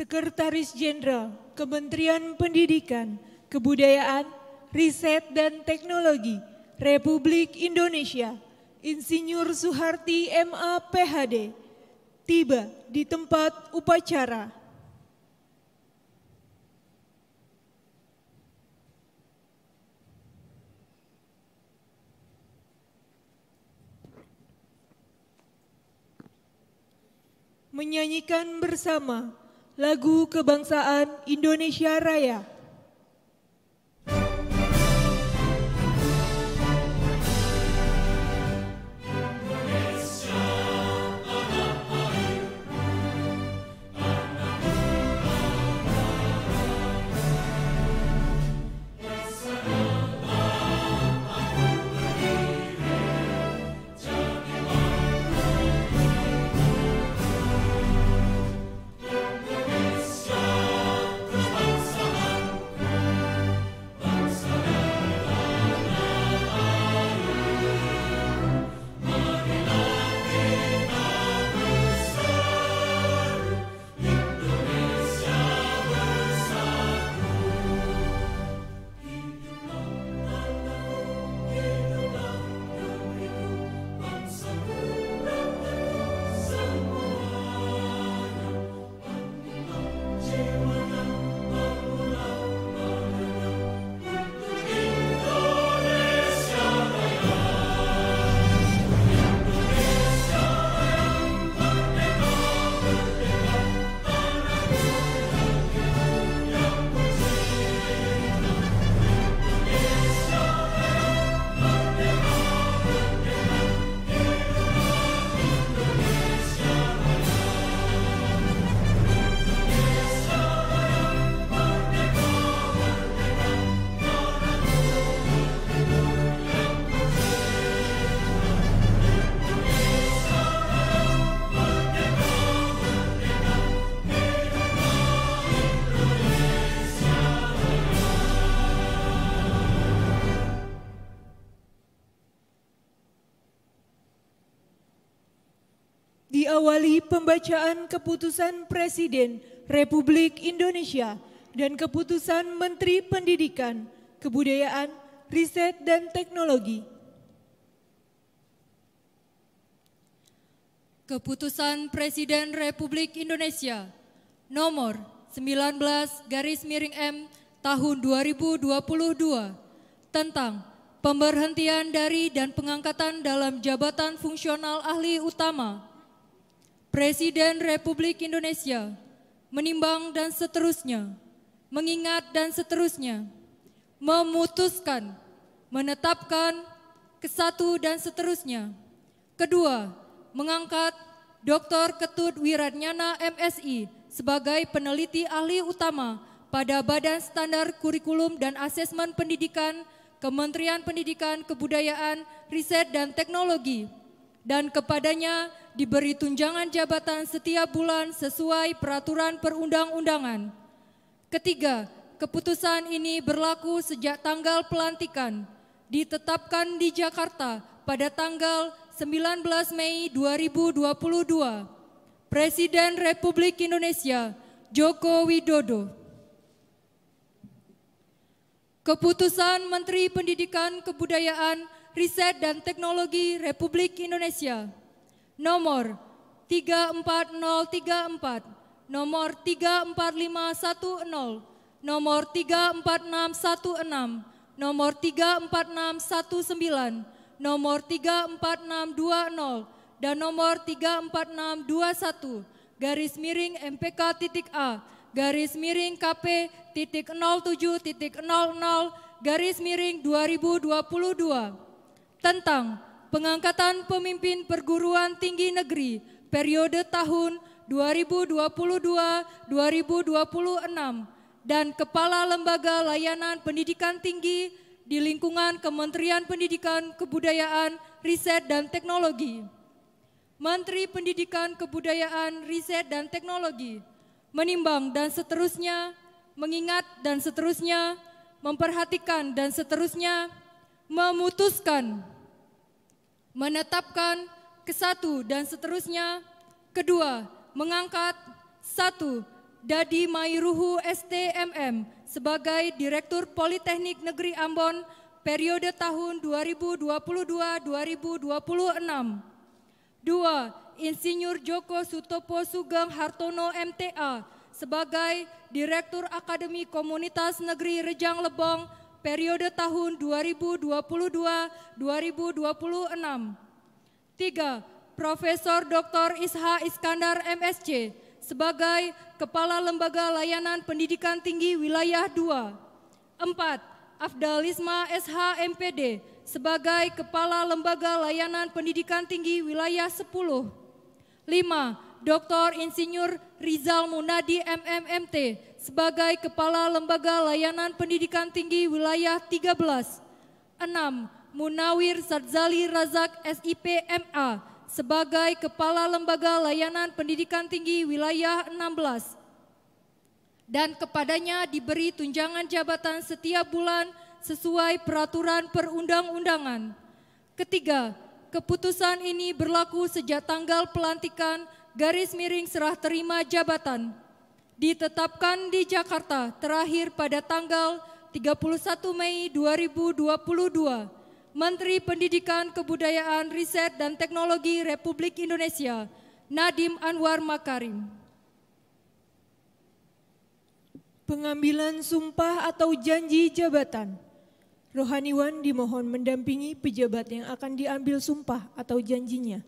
Sekretaris Jenderal Kementerian Pendidikan, Kebudayaan, Riset dan Teknologi Republik Indonesia, Insinyur Soeharti MA PhD, tiba di tempat upacara. Menyanyikan bersama lagu kebangsaan Indonesia Raya. Diawali pembacaan keputusan Presiden Republik Indonesia dan keputusan Menteri Pendidikan, Kebudayaan, Riset dan Teknologi. Keputusan Presiden Republik Indonesia nomor 19/M tahun 2022 tentang pemberhentian dari dan pengangkatan dalam jabatan fungsional ahli utama. Presiden Republik Indonesia menimbang dan seterusnya, mengingat dan seterusnya, memutuskan, menetapkan, kesatu dan seterusnya. Kedua, mengangkat Dr. Ketut Wiradnyana MSI sebagai peneliti ahli utama pada Badan Standar Kurikulum dan Asesmen Pendidikan Kementerian Pendidikan, Kebudayaan, Riset dan Teknologi, dan kepadanya diberi tunjangan jabatan setiap bulan sesuai peraturan perundang-undangan. Ketiga, keputusan ini berlaku sejak tanggal pelantikan, ditetapkan di Jakarta pada tanggal 19 Mei 2022. Presiden Republik Indonesia Joko Widodo. Keputusan Menteri Pendidikan, Kebudayaan, Riset dan Teknologi Republik Indonesia nomor 34034, nomor 34510, nomor 34616, nomor 34619, nomor 34620, dan nomor 34621, garis miring MPK.A, garis miring KP.07.00, garis miring 2022, tentang pengangkatan pemimpin perguruan tinggi negeri periode tahun 2022-2026 dan kepala lembaga layanan pendidikan tinggi di lingkungan Kementerian Pendidikan, Kebudayaan, Riset dan Teknologi. Menteri Pendidikan, Kebudayaan, Riset dan Teknologi menimbang dan seterusnya, mengingat dan seterusnya, memperhatikan dan seterusnya, memutuskan, menetapkan, kesatu dan seterusnya. Kedua, mengangkat, satu, Dadi Mairuhu STMM sebagai Direktur Politeknik Negeri Ambon periode tahun 2022-2026. 2. Insinyur Joko Sutopo Sugeng Hartono MTA sebagai Direktur Akademi Komunitas Negeri Rejang Lebong periode tahun 2022-2026. 3. Profesor Dr. Isha Iskandar MSc sebagai Kepala Lembaga Layanan Pendidikan Tinggi Wilayah 2. 4. Afdalisma SH MPD sebagai Kepala Lembaga Layanan Pendidikan Tinggi Wilayah 10. 5. Dr. Insinyur Rizal Munadi MMMT sebagai Kepala Lembaga Layanan Pendidikan Tinggi Wilayah 13. 6. Munawir Sadzali Razak SIP MA sebagai Kepala Lembaga Layanan Pendidikan Tinggi Wilayah 16. Dan kepadanya diberi tunjangan jabatan setiap bulan sesuai peraturan perundang-undangan. Ketiga, keputusan ini berlaku sejak tanggal pelantikan _ serah terima jabatan. Ditetapkan di Jakarta terakhir pada tanggal 31 Mei 2022. Menteri Pendidikan, Kebudayaan, Riset, dan Teknologi Republik Indonesia, Nadiem Anwar Makarim. Pengambilan sumpah atau janji jabatan. Rohaniwan dimohon mendampingi pejabat yang akan diambil sumpah atau janjinya.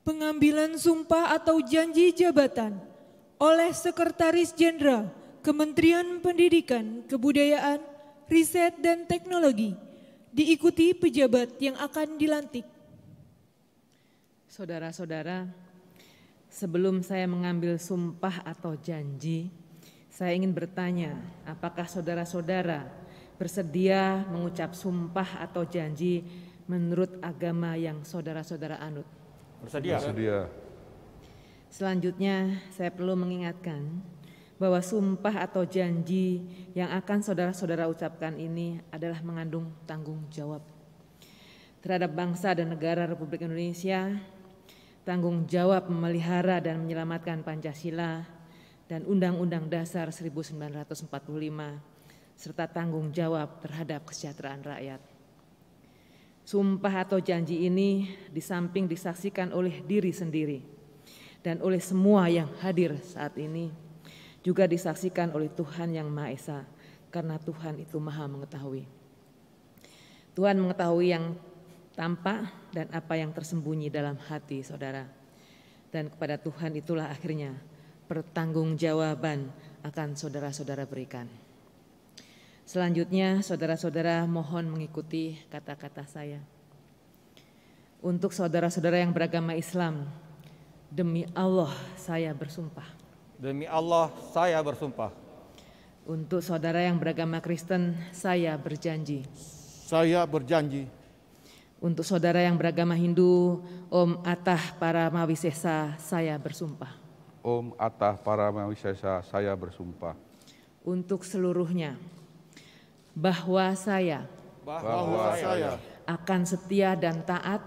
Pengambilan sumpah atau janji jabatan oleh Sekretaris Jenderal Kementerian Pendidikan, Kebudayaan, Riset, dan Teknologi, diikuti pejabat yang akan dilantik. Saudara-saudara, sebelum saya mengambil sumpah atau janji, saya ingin bertanya, apakah saudara-saudara bersedia mengucap sumpah atau janji menurut agama yang saudara-saudara anut? Bersedia. Selanjutnya, saya perlu mengingatkan bahwa sumpah atau janji yang akan saudara-saudara ucapkan ini adalah mengandung tanggung jawab terhadap bangsa dan negara Republik Indonesia, tanggung jawab memelihara dan menyelamatkan Pancasila dan Undang-Undang Dasar 1945, serta tanggung jawab terhadap kesejahteraan rakyat. Sumpah atau janji ini di samping disaksikan oleh diri sendiri dan oleh semua yang hadir saat ini, juga disaksikan oleh Tuhan Yang Maha Esa, karena Tuhan itu Maha mengetahui. Tuhan mengetahui yang tampak dan apa yang tersembunyi dalam hati saudara. Dan kepada Tuhan itulah akhirnya pertanggungjawaban akan saudara-saudara berikan. Selanjutnya saudara-saudara mohon mengikuti kata-kata saya. Untuk saudara-saudara yang beragama Islam, demi Allah saya bersumpah. Demi Allah saya bersumpah. Untuk saudara yang beragama Kristen, saya berjanji. Saya berjanji. Untuk saudara yang beragama Hindu, Om Atah Paramawisesa, saya bersumpah. Om Atah Paramawisesa, saya bersumpah. Untuk seluruhnya, bahwa saya akan setia dan taat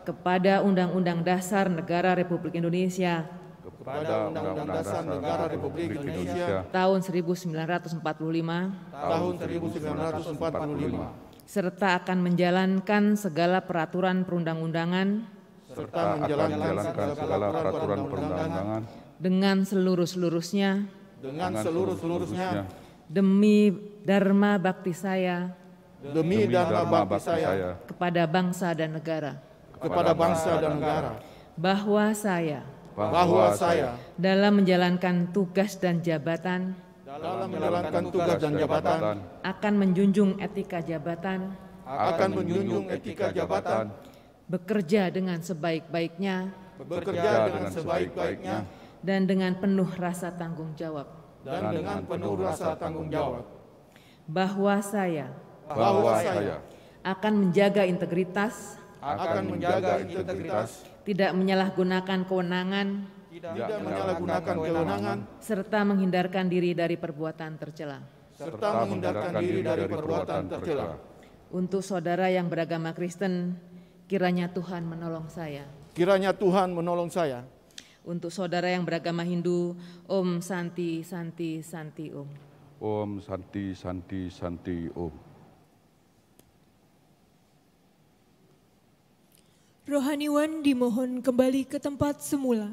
kepada Undang-Undang Dasar Negara Republik Indonesia tahun 1945 serta akan menjalankan segala peraturan perundang-undangan dengan seluruh-seluruhnya demi dharma bakti saya kepada bangsa dan negara. Bahwa saya dalam menjalankan tugas dan jabatan akan menjunjung etika jabatan, bekerja dengan sebaik-baiknya, dan dengan penuh rasa tanggung jawab. Bahwa saya akan menjaga integritas, tidak menyalahgunakan kewenangan, tidak menyalahgunakan kewenangan, serta menghindarkan diri dari perbuatan tercela. serta menghindarkan diri dari perbuatan tercela. Untuk saudara yang beragama Kristen, kiranya Tuhan menolong saya. Kiranya Tuhan menolong saya. Untuk saudara yang beragama Hindu, Om Santi Santi Santi Om. Om Santi Santi Santi Om. Rohaniwan dimohon kembali ke tempat semula.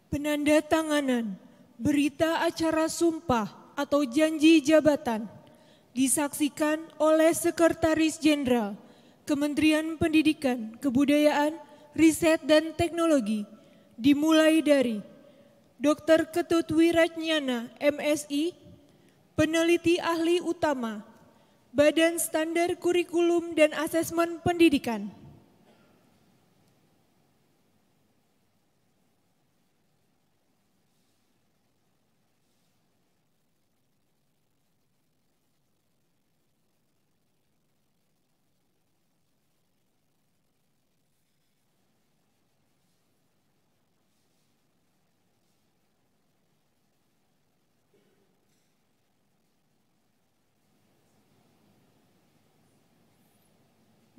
Penandatanganan berita acara sumpah atau janji jabatan disaksikan oleh Sekretaris Jenderal Kementerian Pendidikan, Kebudayaan, Riset dan Teknologi dimulai dari Dr. Ketut Wirajnana, MSI, peneliti ahli utama, Badan Standar Kurikulum dan Asesmen Pendidikan.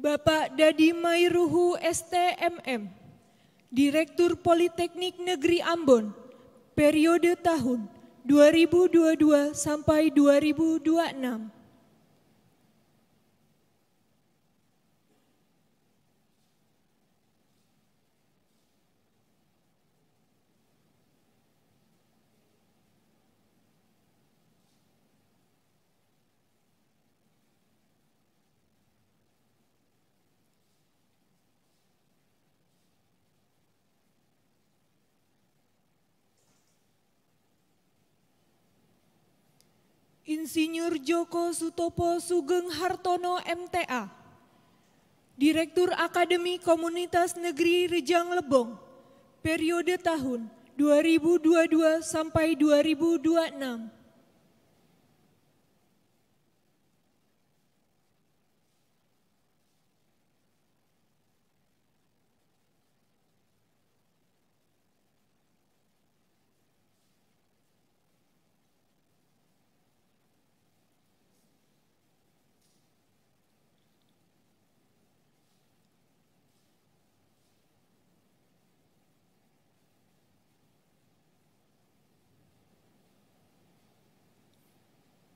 Bapak Dadi Mairuhu STMM, Direktur Politeknik Negeri Ambon, periode tahun 2022 sampai 2026. Insinyur Joko Sutopo Sugeng Hartono MTA, Direktur Akademi Komunitas Negeri Rejang Lebong, periode tahun 2022 sampai 2026.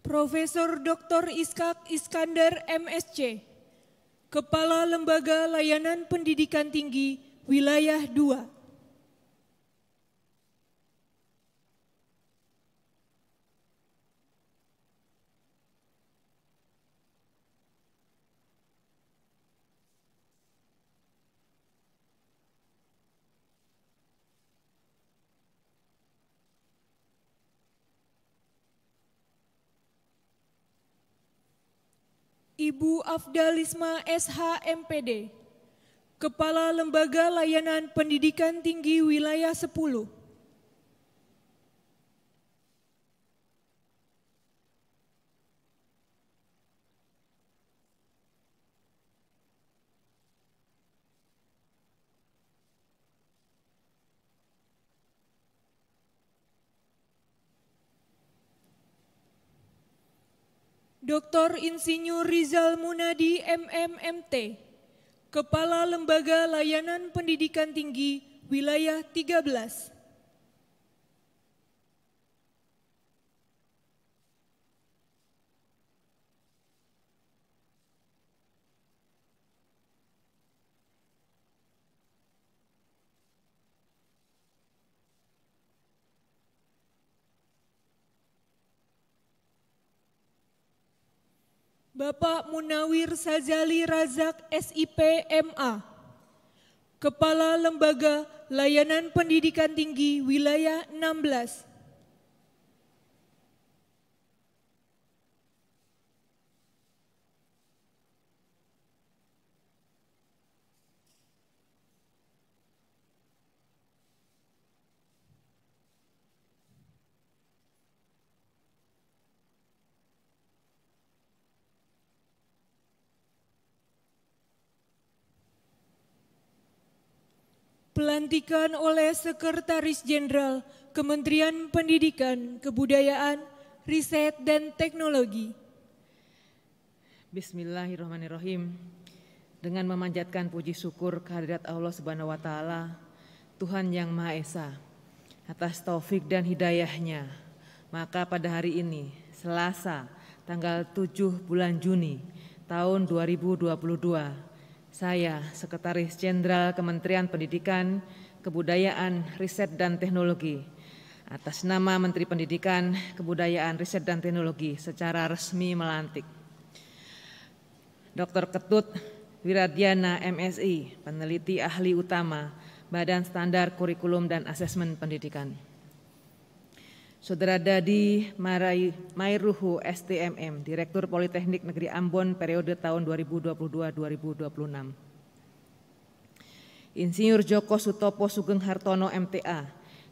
Profesor Dr. Iskak Iskandar MSc, Kepala Lembaga Layanan Pendidikan Tinggi Wilayah 2. Ibu Afdalisma SH MPD, Kepala Lembaga Layanan Pendidikan Tinggi Wilayah 10. Dr. Insinyur Rizal Munadi MMMT, Kepala Lembaga Layanan Pendidikan Tinggi Wilayah 13. Bapak Munawir Sazali Razak SIP MA, Kepala Lembaga Layanan Pendidikan Tinggi Wilayah 16. Pelantikan oleh Sekretaris Jenderal Kementerian Pendidikan, Kebudayaan, Riset, dan Teknologi. Bismillahirrahmanirrahim. Dengan memanjatkan puji syukur kehadirat Allah Subhanahu wa Ta'ala, Tuhan yang Maha Esa, atas taufik dan hidayahnya, maka pada hari ini, Selasa, tanggal 7 bulan Juni tahun 2022, saya, Sekretaris Jenderal Kementerian Pendidikan, Kebudayaan, Riset, dan Teknologi, atas nama Menteri Pendidikan, Kebudayaan, Riset, dan Teknologi secara resmi melantik Dr. Ketut Wiradiana MSI, peneliti ahli utama Badan Standar Kurikulum dan Asesmen Pendidikan. Saudara Dadi Mairuhu STMM, Direktur Politeknik Negeri Ambon periode tahun 2022-2026. Insinyur Joko Sutopo Sugeng Hartono MTA,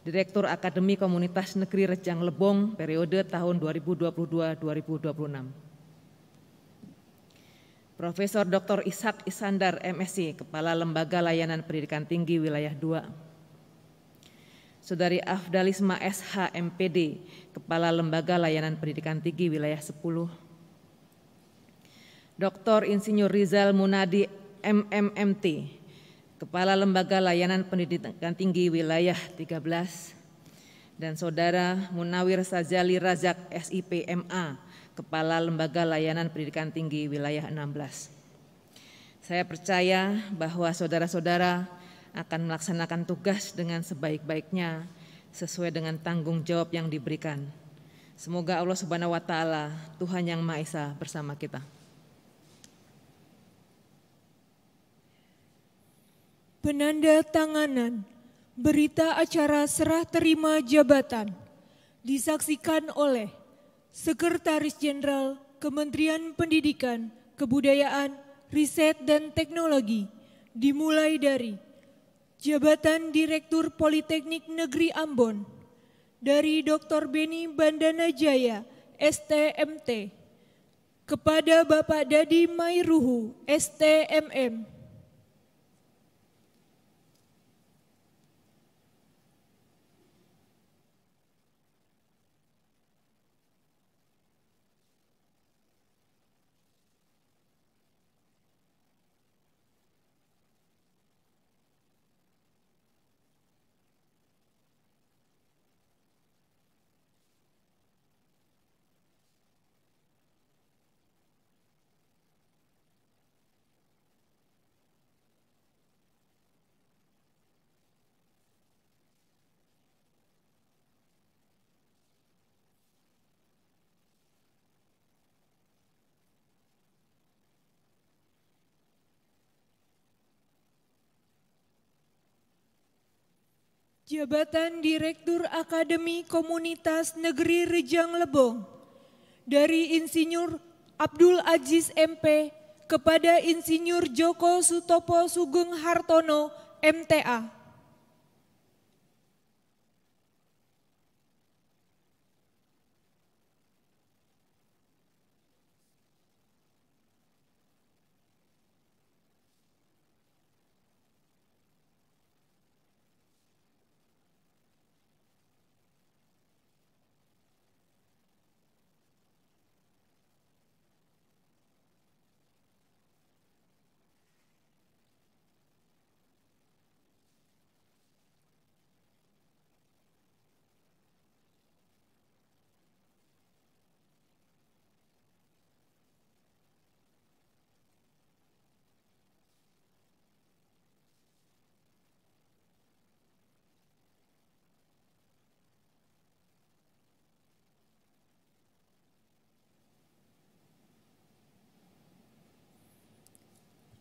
Direktur Akademi Komunitas Negeri Rejang Lebong periode tahun 2022-2026. Profesor Dr. Ishak Isandar MSc, Kepala Lembaga Layanan Pendidikan Tinggi Wilayah 2. Saudari Afdalisma SH MPD, Kepala Lembaga Layanan Pendidikan Tinggi Wilayah 10. Dr. Insinyur Rizal Munadi MMMT, Kepala Lembaga Layanan Pendidikan Tinggi Wilayah 13. Dan Saudara Munawir Sajali Razak SIP MA, Kepala Lembaga Layanan Pendidikan Tinggi Wilayah 16. Saya percaya bahwa saudara-saudara akan melaksanakan tugas dengan sebaik-baiknya sesuai dengan tanggung jawab yang diberikan. Semoga Allah Subhanahu wa Ta'ala, Tuhan yang Maha Esa, bersama kita. Penandatanganan berita acara serah terima jabatan disaksikan oleh Sekretaris Jenderal Kementerian Pendidikan, Kebudayaan, Riset, dan Teknologi, dimulai dari Jabatan Direktur Politeknik Negeri Ambon, dari Dr. Beni Bandana Jaya, STMT, kepada Bapak Dadi Mairuhu, STMM. Jabatan Direktur Akademi Komunitas Negeri Rejang Lebong, dari Insinyur Abdul Aziz MP kepada Insinyur Joko Sutopo Sugeng Hartono MTA.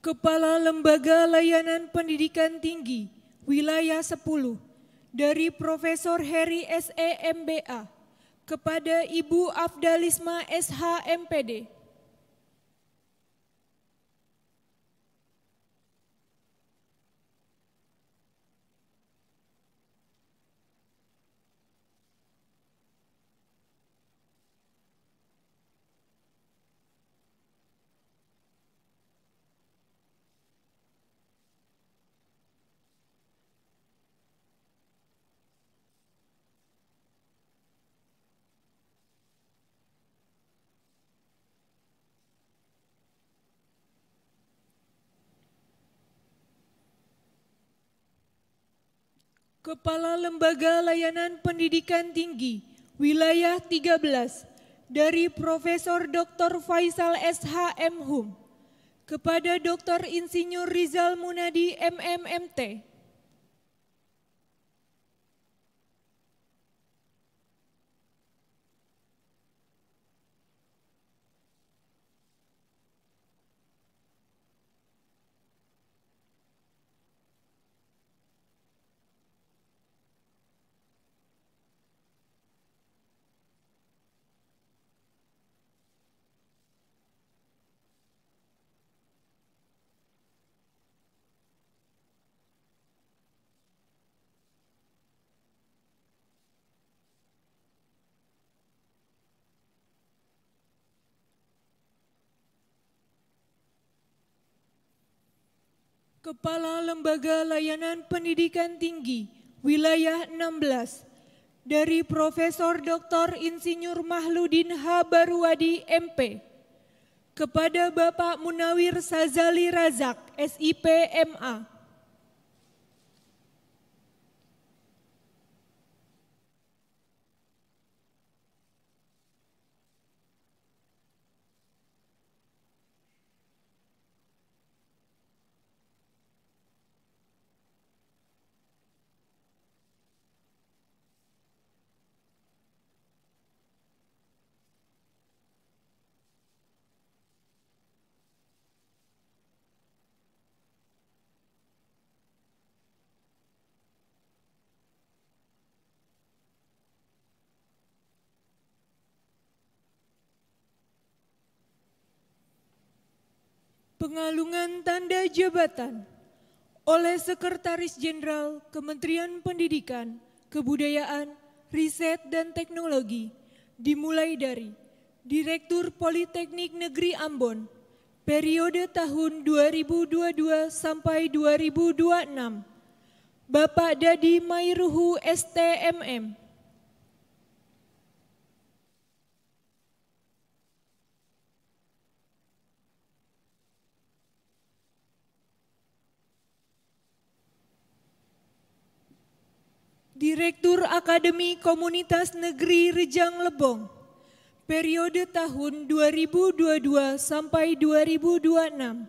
Kepala Lembaga Layanan Pendidikan Tinggi Wilayah 10 dari Profesor Heri SE MBA kepada Ibu Afdalisma SH MPD. Kepala Lembaga Layanan Pendidikan Tinggi Wilayah 13 dari Profesor Dr. Faisal SH.M. Hum kepada Dr. Insinyur Rizal Munadi MMMT. Kepala Lembaga Layanan Pendidikan Tinggi Wilayah 16 dari Profesor Dr. Insinyur Mahludin H. Baruwadi MP kepada Bapak Munawir Sazali Razak SIP MA. Pengalungan tanda jabatan oleh Sekretaris Jenderal Kementerian Pendidikan, Kebudayaan, Riset dan Teknologi dimulai dari Direktur Politeknik Negeri Ambon periode tahun 2022 sampai 2026, Bapak Dadi Mairuhu STMM. Direktur Akademi Komunitas Negeri Rejang Lebong, periode tahun 2022 sampai 2026,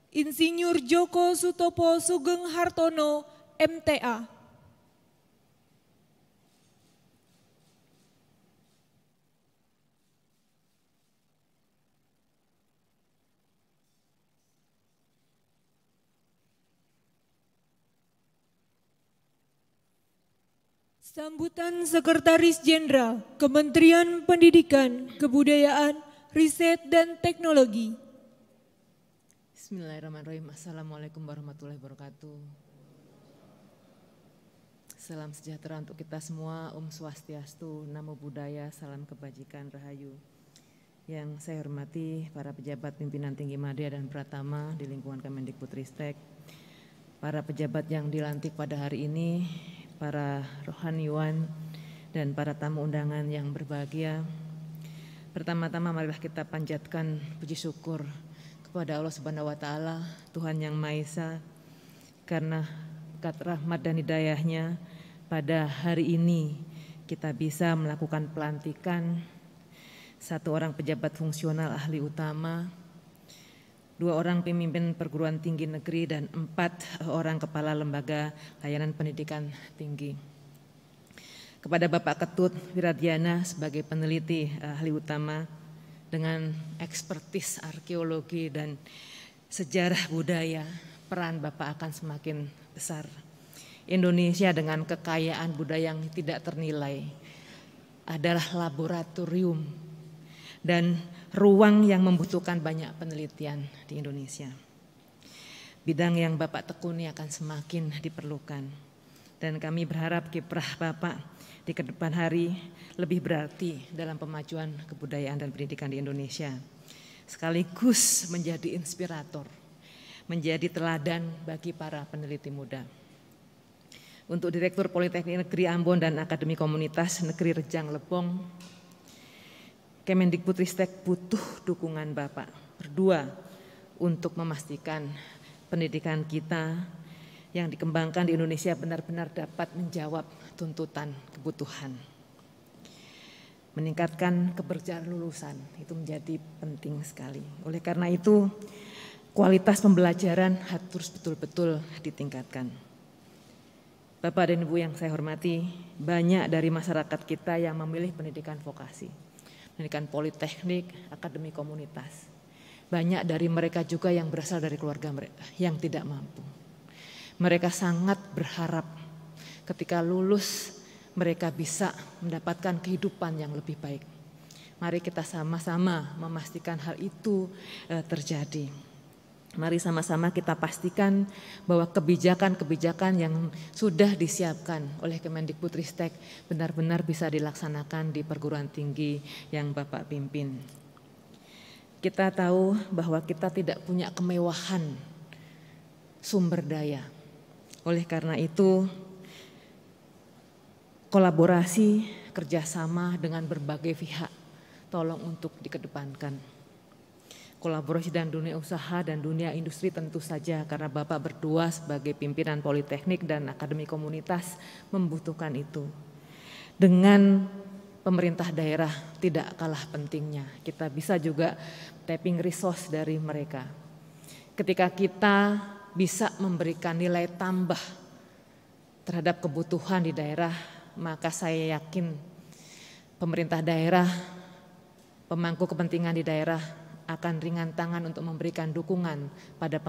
Insinyur Joko Sutopo Sugeng Hartono, MTA. Sambutan Sekretaris Jenderal Kementerian Pendidikan, Kebudayaan, Riset dan Teknologi. Bismillahirrahmanirrahim. Assalamualaikum warahmatullahi wabarakatuh. Salam sejahtera untuk kita semua. Om Swastiastu, Namo Buddhaya, salam kebajikan, rahayu. Yang saya hormati para pejabat pimpinan tinggi madya dan pratama di lingkungan Kemendikbudristek, para pejabat yang dilantik pada hari ini, para rohaniwan dan para tamu undangan yang berbahagia. Pertama-tama marilah kita panjatkan puji syukur kepada Allah Subhanahu wa taala, Tuhan yang Maha Esa, karena berkat rahmat dan hidayahnya pada hari ini kita bisa melakukan pelantikan satu orang pejabat fungsional ahli utama, 2 orang pemimpin perguruan tinggi negeri, dan 4 orang kepala lembaga layanan pendidikan tinggi. Kepada Bapak Ketut Wiradiana sebagai peneliti ahli utama dengan ekspertis arkeologi dan sejarah budaya, peran Bapak akan semakin besar. Indonesia dengan kekayaan budaya yang tidak ternilai adalah laboratorium dan ruang yang membutuhkan banyak penelitian di Indonesia. Bidang yang Bapak tekuni akan semakin diperlukan. Dan kami berharap kiprah Bapak di kedepan hari lebih berarti dalam pemajuan kebudayaan dan pendidikan di Indonesia. Sekaligus menjadi inspirator, menjadi teladan bagi para peneliti muda. Untuk Direktur Politeknik Negeri Ambon dan Akademi Komunitas Negeri Rejang Lebong, Kemendikbudristek butuh dukungan Bapak berdua untuk memastikan pendidikan kita yang dikembangkan di Indonesia benar-benar dapat menjawab tuntutan kebutuhan. Meningkatkan keberjalanan lulusan itu menjadi penting sekali. Oleh karena itu, kualitas pembelajaran harus betul-betul ditingkatkan. Bapak dan Ibu yang saya hormati, banyak dari masyarakat kita yang memilih pendidikan vokasi, pendidikan politeknik, akademi komunitas. Banyak dari mereka juga yang berasal dari keluarga mereka yang tidak mampu. Mereka sangat berharap ketika lulus mereka bisa mendapatkan kehidupan yang lebih baik. Mari kita sama-sama memastikan hal itu terjadi. Mari sama-sama kita pastikan bahwa kebijakan-kebijakan yang sudah disiapkan oleh Kemendikbudristek benar-benar bisa dilaksanakan di perguruan tinggi yang Bapak pimpin. Kita tahu bahwa kita tidak punya kemewahan sumber daya. Oleh karena itu, kolaborasi, kerjasama dengan berbagai pihak tolong untuk dikedepankan. Kolaborasi dengan dunia usaha dan dunia industri tentu saja, karena Bapak berdua sebagai pimpinan Politeknik dan Akademi Komunitas membutuhkan itu. Dengan pemerintah daerah tidak kalah pentingnya, kita bisa juga tapping resource dari mereka. Ketika kita bisa memberikan nilai tambah terhadap kebutuhan di daerah, maka saya yakin pemerintah daerah, pemangku kepentingan di daerah akan ringan tangan untuk memberikan dukungan pada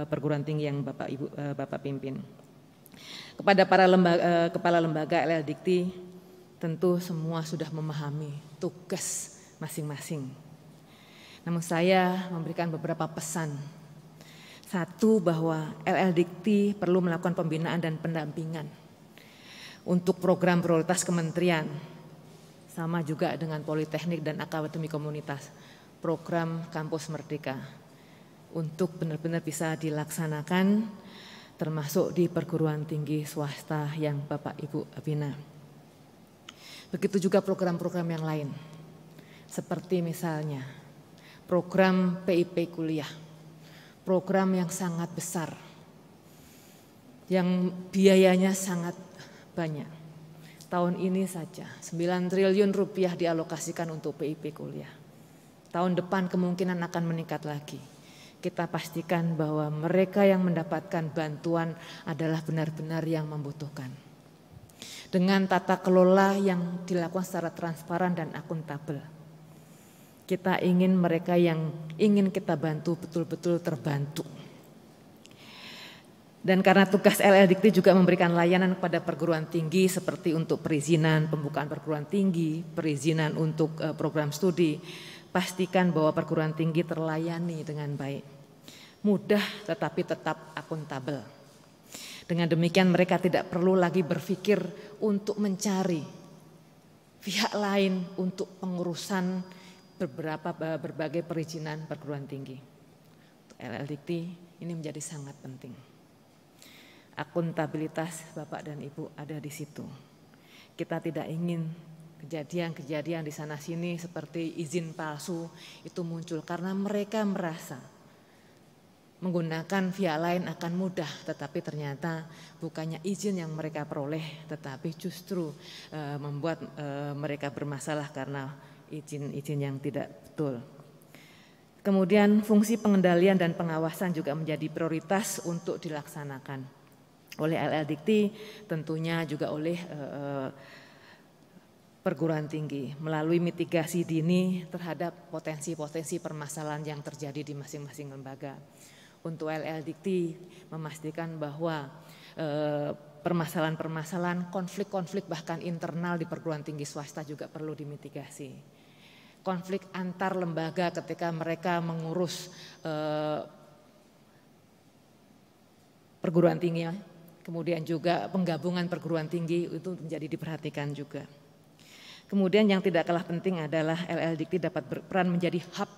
perguruan tinggi yang Bapak pimpin. Kepada para kepala lembaga LL Dikti, tentu semua sudah memahami tugas masing-masing. Namun saya memberikan beberapa pesan. Satu, bahwa LL Dikti perlu melakukan pembinaan dan pendampingan untuk program prioritas kementerian, sama juga dengan Politeknik dan Akademi Komunitas, program Kampus Merdeka, untuk benar-benar bisa dilaksanakan termasuk di perguruan tinggi swasta yang Bapak Ibu bina. Begitu juga program-program yang lain, seperti misalnya program PIP kuliah, program yang sangat besar, yang biayanya sangat banyak. Tahun ini saja 9 triliun rupiah dialokasikan untuk PIP kuliah. Tahun depan kemungkinan akan meningkat lagi. Kita pastikan bahwa mereka yang mendapatkan bantuan adalah benar-benar yang membutuhkan. Dengan tata kelola yang dilakukan secara transparan dan akuntabel. Kita ingin mereka yang ingin kita bantu betul-betul terbantu. Dan karena tugas LL Dikti juga memberikan layanan kepada perguruan tinggi seperti untuk perizinan pembukaan perguruan tinggi, perizinan untuk program studi, pastikan bahwa perguruan tinggi terlayani dengan baik. Mudah tetapi tetap akuntabel. Dengan demikian mereka tidak perlu lagi berpikir untuk mencari pihak lain untuk pengurusan berbagai perizinan perguruan tinggi. Untuk LL Dikti ini menjadi sangat penting. Akuntabilitas Bapak dan Ibu ada di situ. Kita tidak ingin kejadian-kejadian di sana sini seperti izin palsu itu muncul karena mereka merasa menggunakan via lain akan mudah, tetapi ternyata bukannya izin yang mereka peroleh, tetapi justru membuat mereka bermasalah karena izin-izin yang tidak betul. Kemudian fungsi pengendalian dan pengawasan juga menjadi prioritas untuk dilaksanakan oleh LL Dikti, tentunya juga oleh perguruan tinggi melalui mitigasi dini terhadap potensi-potensi permasalahan yang terjadi di masing-masing lembaga. Untuk LL Dikti memastikan bahwa permasalahan-permasalahan, konflik-konflik bahkan internal di perguruan tinggi swasta juga perlu dimitigasi. Konflik antar lembaga ketika mereka mengurus perguruan tinggi, kemudian juga penggabungan perguruan tinggi itu menjadi diperhatikan juga. Kemudian yang tidak kalah penting adalah LL Dikti dapat berperan menjadi hub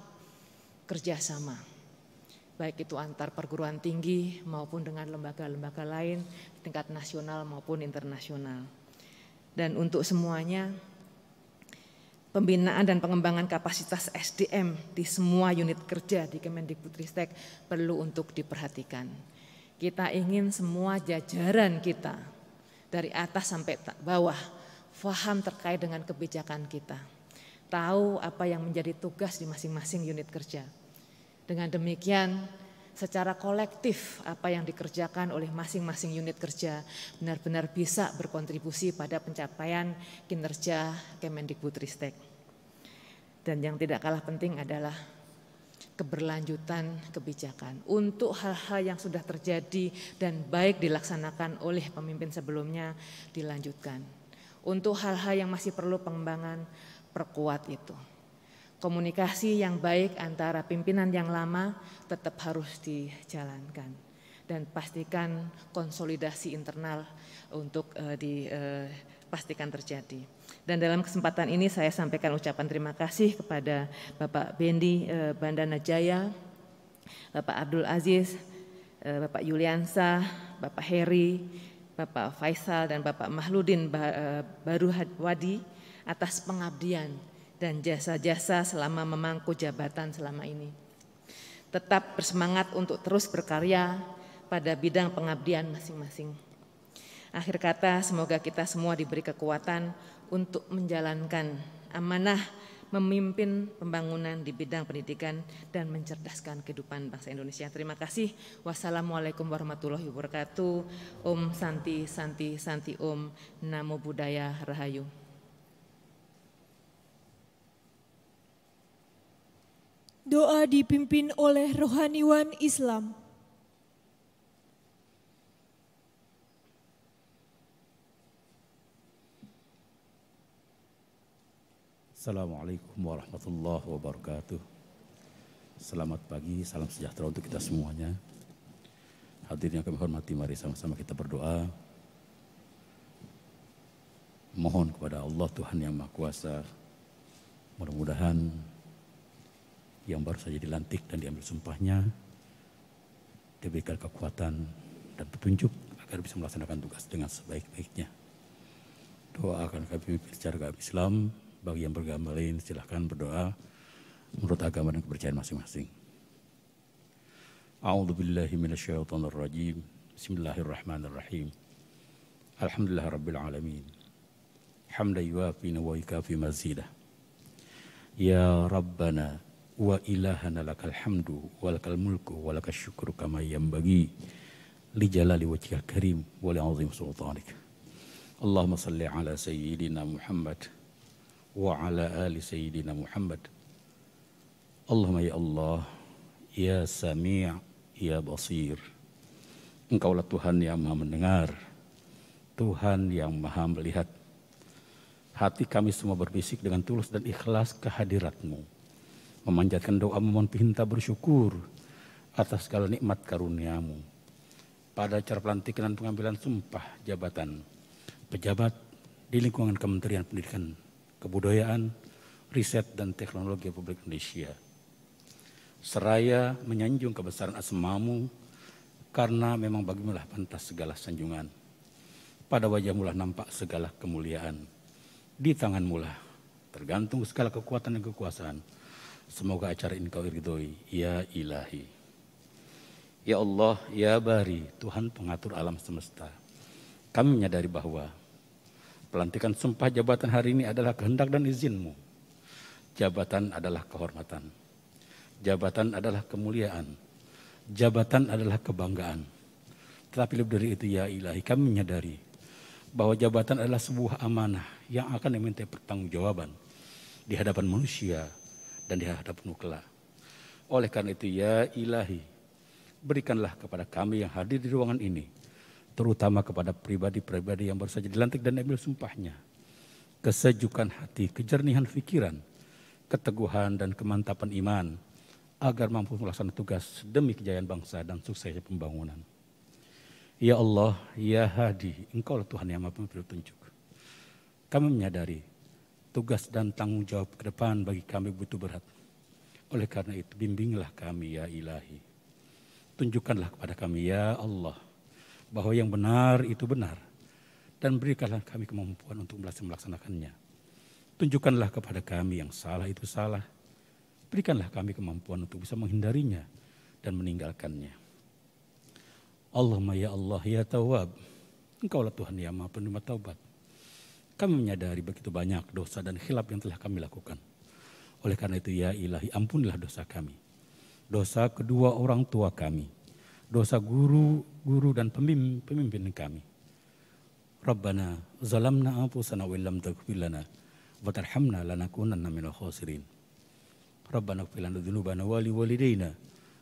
kerjasama, baik itu antar perguruan tinggi maupun dengan lembaga-lembaga lain tingkat nasional maupun internasional. Dan untuk semuanya, pembinaan dan pengembangan kapasitas SDM di semua unit kerja di Kemendikbudristek perlu untuk diperhatikan. Kita ingin semua jajaran kita dari atas sampai bawah paham terkait dengan kebijakan kita. Tahu apa yang menjadi tugas di masing-masing unit kerja. Dengan demikian secara kolektif apa yang dikerjakan oleh masing-masing unit kerja benar-benar bisa berkontribusi pada pencapaian kinerja Kemendikbudristek. Dan yang tidak kalah penting adalah keberlanjutan kebijakan untuk hal-hal yang sudah terjadi dan baik dilaksanakan oleh pemimpin sebelumnya dilanjutkan. Untuk hal-hal yang masih perlu pengembangan, perkuat itu. Komunikasi yang baik antara pimpinan yang lama tetap harus dijalankan. Dan pastikan konsolidasi internal untuk dipastikan terjadi. Dan dalam kesempatan ini saya sampaikan ucapan terima kasih kepada Bapak Bendi Bandana Jaya, Bapak Abdul Aziz, Bapak Yuliansa, Bapak Heri, Bapak Faisal dan Bapak Mahludin Baruhwadi atas pengabdian dan jasa-jasa selama memangku jabatan selama ini. Tetap bersemangat untuk terus berkarya pada bidang pengabdian masing-masing. Akhir kata, semoga kita semua diberi kekuatan untuk menjalankan amanah memimpin pembangunan di bidang pendidikan dan mencerdaskan kehidupan bangsa Indonesia. Terima kasih. Wassalamualaikum warahmatullahi wabarakatuh. Om Santi Santi Santi Om. Namo Buddhaya Rahayu. Doa dipimpin oleh rohaniwan Islam. Assalamualaikum warahmatullahi wabarakatuh. Selamat pagi, salam sejahtera untuk kita semuanya. Hadirin yang kami hormati, mari sama-sama kita berdoa. Mohon kepada Allah Tuhan yang Maha Kuasa, mudah-mudahan yang baru saja dilantik dan diambil sumpahnya diberikan kekuatan dan petunjuk agar bisa melaksanakan tugas dengan sebaik-baiknya. Doa akan kami pimpin secara agama Islam. Bagi yang beragama lain silahkan berdoa menurut agama dan kepercayaan masing-masing. A'udzubillahi minasyaitonirrajim. Bismillahirrahmanirrahim. Alhamdulillahirabbil alamin. Hamdan yuwafi wa yukafi mazidah. Ya Rabbana wa ilahana lakal hamdu wa lakal mulku wa lakal syukru kama yanbaghi li jalali wajhikal karim wa li 'azimi sultanik. Allahumma salli ala sayyidina Muhammad wa ala ali sayyidina Muhammad. Allahumma ya Allah, ya Sami' ya Basir. Engkaulah Tuhan yang Maha mendengar, Tuhan yang Maha melihat. Hati kami semua berbisik dengan tulus dan ikhlas kehadirat-Mu, memanjatkan doa, memohon pinta bersyukur atas segala nikmat karunia-Mu. Pada acara pelantikan dan pengambilan sumpah jabatan pejabat di lingkungan Kementerian Pendidikan, Kebudayaan, Riset dan Teknologi Republik Indonesia. Seraya menyanjung kebesaran asma-Mu, karena memang bagimu lah pantas segala sanjungan. Pada wajah-Mu lah nampak segala kemuliaan. Di tangan-Mu lah tergantung segala kekuatan dan kekuasaan. Semoga acara ini Kau ridhoi, ya Ilahi. Ya Allah, ya Bari, Tuhan pengatur alam semesta. Kami menyadari bahwa pelantikan sumpah jabatan hari ini adalah kehendak dan izin-Mu. Jabatan adalah kehormatan. Jabatan adalah kemuliaan. Jabatan adalah kebanggaan. Tetapi lebih dari itu ya Ilahi, kami menyadari bahwa jabatan adalah sebuah amanah yang akan diminta pertanggungjawaban di hadapan manusia dan di hadapan kelak. Oleh karena itu ya Ilahi, berikanlah kepada kami yang hadir di ruangan ini, terutama kepada pribadi-pribadi yang baru saja dilantik dan ambil sumpahnya, kesejukan hati, kejernihan pikiran, keteguhan dan kemantapan iman, agar mampu melaksanakan tugas demi kejayaan bangsa dan suksesnya pembangunan. Ya Allah, ya Hadi, Engkau lah Tuhan yang Maha Memberi petunjuk. Kami menyadari tugas dan tanggung jawab ke depan bagi kami begitu berat. Oleh karena itu, bimbinglah kami ya Ilahi. Tunjukkanlah kepada kami ya Allah, bahwa yang benar itu benar, dan berikanlah kami kemampuan untuk melaksanakannya. Tunjukkanlah kepada kami yang salah itu salah, berikanlah kami kemampuan untuk bisa menghindarinya dan meninggalkannya. Allahumma ya Allah ya Tawwab, Engkaulah Tuhan yang Maha Penerima Taubat. Kami menyadari begitu banyak dosa dan khilaf yang telah kami lakukan. Oleh karena itu ya Ilahi, ampunilah dosa kami. Dosa kedua orang tua kami. Dosa guru dan pemimpin kami. Rabbana zalamna anfusana wa illam taghfir lana wa tarhamna lanakunanna minal khasirin. Rabbana ighfir lana dzunubana wa liwalidayna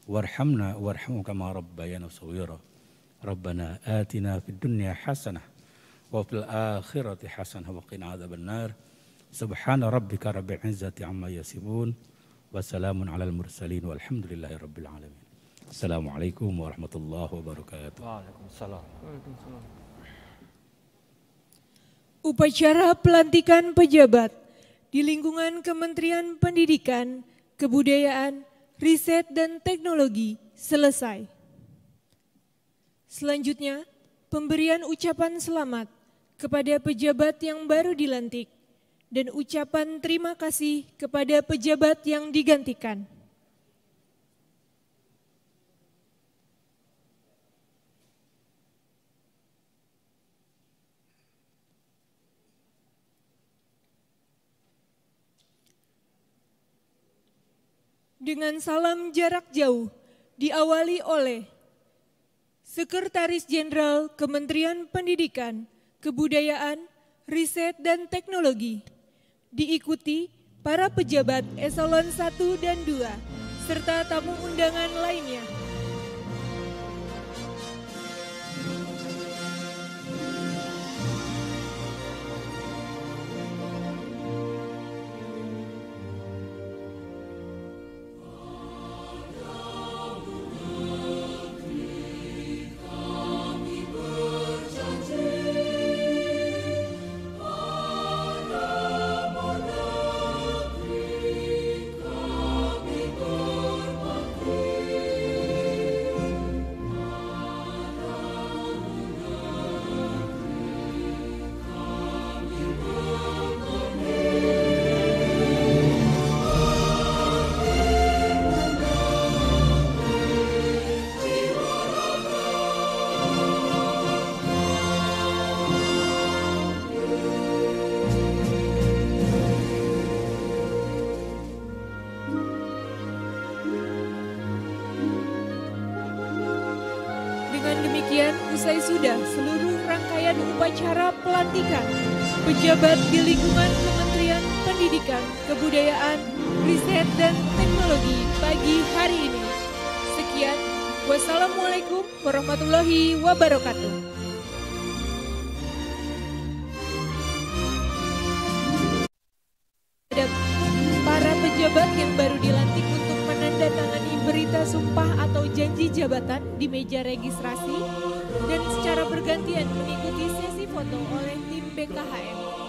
warhamna warhamhum kama rabbayana shaghira. Rabbana atina fid dunya hasanah wa fil akhirati hasanah wa qina adzabannar. Subhana rabbika rabbil izzati amma yasifun wa salamun alal mursalin walhamdulillahi rabbil alamin. Assalamualaikum warahmatullahi wabarakatuh. Waalaikumsalam. Upacara pelantikan pejabat di lingkungan Kementerian Pendidikan, Kebudayaan, Riset dan Teknologi selesai. Selanjutnya, pemberian ucapan selamat kepada pejabat yang baru dilantik dan ucapan terima kasih kepada pejabat yang digantikan. Dengan salam jarak jauh diawali oleh Sekretaris Jenderal Kementerian Pendidikan, Kebudayaan, Riset dan Teknologi, diikuti para pejabat eselon 1 dan 2, serta tamu undangan lainnya. Usai sudah seluruh rangkaian upacara pelantikan pejabat di lingkungan Kementerian Pendidikan, Kebudayaan, Riset dan Teknologi pagi hari ini. Sekian, wassalamualaikum warahmatullahi wabarakatuh. Para pejabat yang baru dilantik untuk menandatangani berita sumpah atau janji jabatan di meja registrasi dan secara bergantian mengikuti sesi foto oleh tim BKHM.